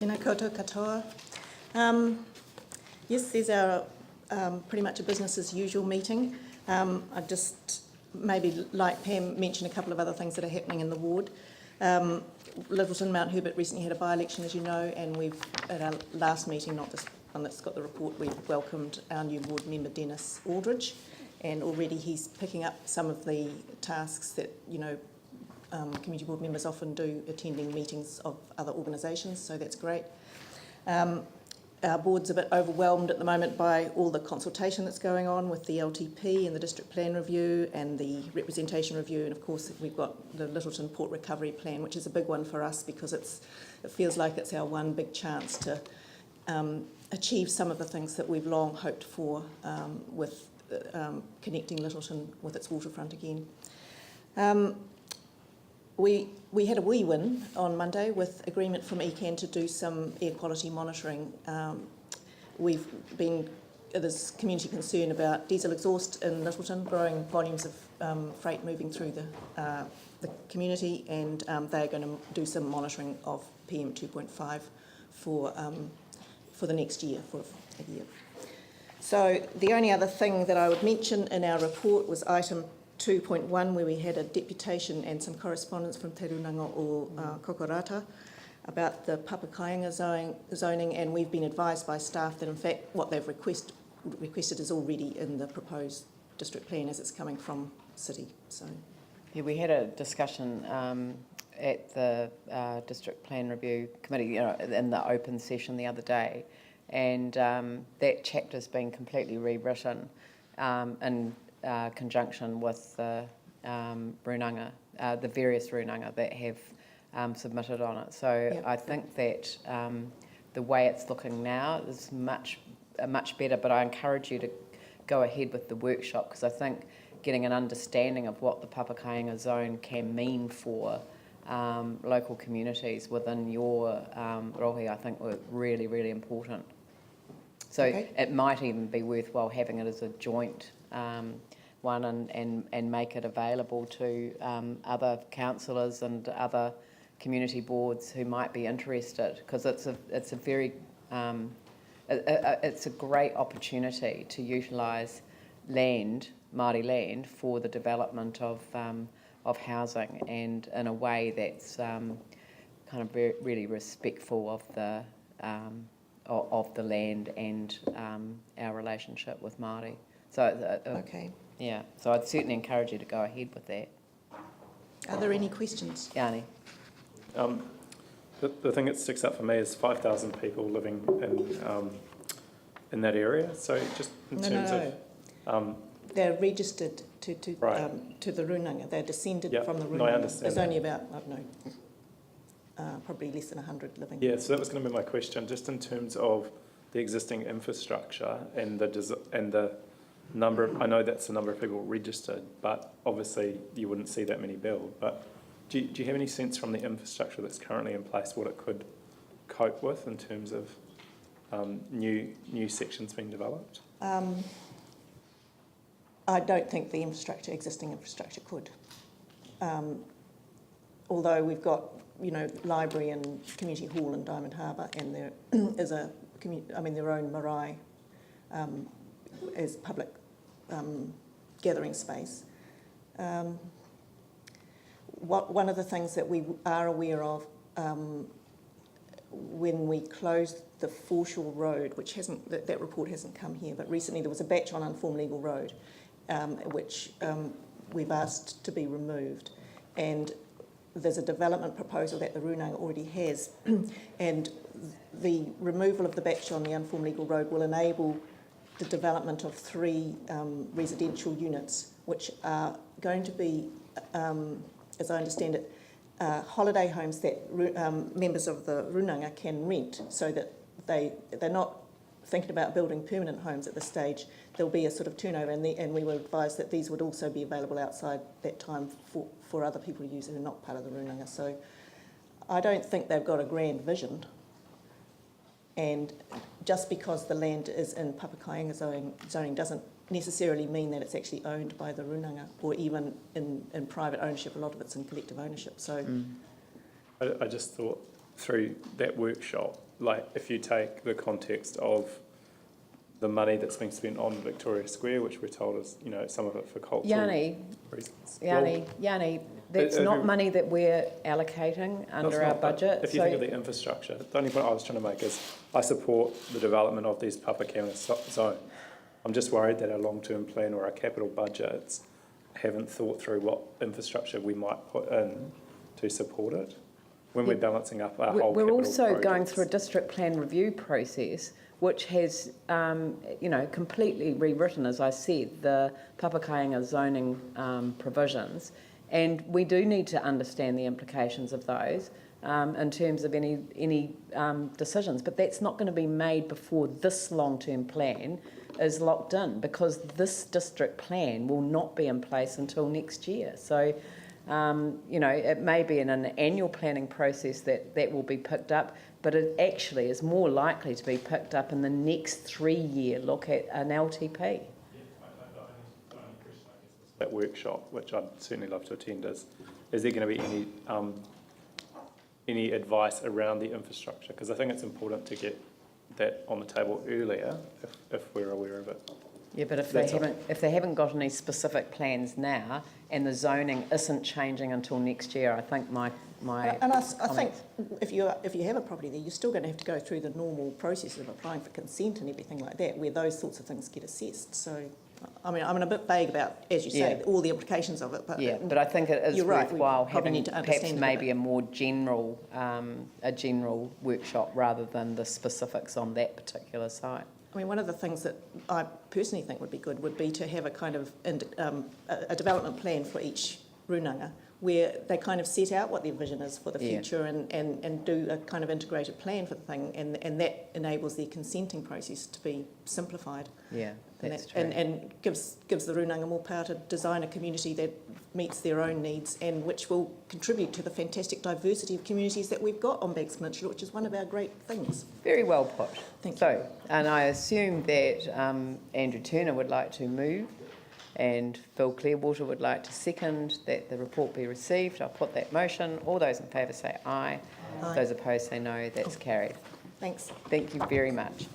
Tēnā koutou katoa. Yes, there's our pretty much a business as usual meeting. I'd just maybe, like Pam, mention a couple of other things that are happening in the ward. Lyttelton, Mount Herbert recently had a by-election, as you know, and we've, at our last meeting, not this one that's got the report, we've welcomed our new ward member, Dennis Aldridge, and already he's picking up some of the tasks that, you know, community board members often do, attending meetings of other organisations, so that's great. Our board's a bit overwhelmed at the moment by all the consultation that's going on with the LTP and the district plan review and the representation review, and of course we've got the Lyttelton Port Recovery Plan, which is a big one for us because it feels like it's our one big chance to achieve some of the things that we've long hoped for with connecting Lyttelton with its waterfront again. We had a wee win on Monday with agreement from ECAN to do some air quality monitoring. There's community concern about diesel exhaust in Lyttelton, growing volumes of freight moving through the community, and they're going to do some monitoring of PM 2.5 for the next year, for a year. So the only other thing that I would mention in our report was item 2.1, where we had a deputation and some correspondence from Te Runanga o Kokorata about the Papakāinga zoning, and we've been advised by staff that in fact what they've requested is already in the proposed district plan as it's coming from City. So yeah, we had a discussion at the district plan review committee, you know, in the open session the other day, and that chapter's been completely rewritten in conjunction with the runanga, the various runanga that have submitted on it. So yep. I think that the way it's looking now is much better, but I encourage you to go ahead with the workshop, because I think getting an understanding of what the Papakāinga zone can mean for local communities within your rohi, I think were really, really important. So okay. It might even be worthwhile having it as a joint one and make it available to other councillors and other community boards who might be interested, because it's a very it's a great opportunity to utilise land, Māori land, for the development of housing, and in a way that's kind of really respectful of the land and our relationship with Māori. So okay. Yeah, so I'd certainly encourage you to go ahead with that. Are there any questions? Yanni? The thing that sticks out for me is 5,000 people living in that area. So just in terms of... they're registered to the runanga. They're descended from the runanga. No, I understand. There's only about, I don't know, probably less than 100 living. Yeah, so that was going to be my question, just in terms of the existing infrastructure and the number of, I know that's the number of people registered, but obviously you wouldn't see that many build. But do you have any sense from the infrastructure that's currently in place what it could cope with in terms of new sections being developed? I don't think the existing infrastructure could. Although we've got, you know, library and community hall in Diamond Harbour, and there is their own marae as public gathering space. One of the things that we are aware of when we closed the Foreshore Road, which that report hasn't come here, but recently there was a batch on Unformed Legal Road, which we've asked to be removed, and there's a development proposal that the runanga already has, and the removal of the batch on the Unformed Legal Road will enable the development of 3 residential units, which are going to be, as I understand it, holiday homes that members of the runanga can rent, so that they're not thinking about building permanent homes at this stage. There'll be a sort of turnover, and we were advised that these would also be available outside that time for other people to use who are not part of the runanga. So I don't think they've got a grand vision. And just because the land is in Papakāinga zoning doesn't necessarily mean that it's actually owned by the runanga, or even in private ownership. A lot of it's in collective ownership. So I just thought through that workshop, like if you take the context of the money that's being spent on Victoria Square, which we're told is, you know, some of it for cultural reasons. Yanni, that's not money that we're allocating under our budget. If you think of the infrastructure, the only point I was trying to make is I support the development of these Papakanga zone. I'm just worried that our long-term plan or our capital budgets haven't thought through what infrastructure we might put in to support it when we're balancing up our whole We're capital also projects. going through a district plan review process, which has, you know, completely rewritten, as I said, the Papakanga zoning provisions. And we do need to understand the implications of those in terms of any decisions. But that's not going to be made before this long-term plan is locked in, because this district plan will not be in place until next year. So, you know, it may be in an annual planning process that will be picked up, but it actually is more likely to be picked up in the next 3-year look at an LTP. That workshop, which I'd certainly love to attend, is there going to be any advice around the infrastructure? Because I think it's important to get that on the table earlier if we're aware of it. Yeah, but if they haven't got any specific plans now, and the zoning isn't changing until next year, I think my and I think if you have a property there, you're still going to have to go through the normal process of applying for consent and everything like that, where those sorts of things get assessed. So, I mean, I'm a bit vague about, as you say, all the implications of it. But but I think it is worthwhile having perhaps maybe a more general workshop rather than the specifics on that particular site. I mean, one of the things that I personally think would be good would be to have a kind of a development plan for each runanga, where they kind of set out what their vision is for the future and do a kind of integrated plan for the thing, and that enables their consenting process to be simplified. Yeah, that's true. And gives the runanga more power to design a community that meets their own needs and which will contribute to the fantastic diversity of communities that we've got on Banks Peninsula, which is one of our great things. Very well put. Thank you. So, and I assume that Andrew Turner would like to move and Phil Clearwater would like to second that the report be received. I'll put that motion. All those in favour say aye. Aye. Those opposed say no. That's carried. Thanks. Thank you very much.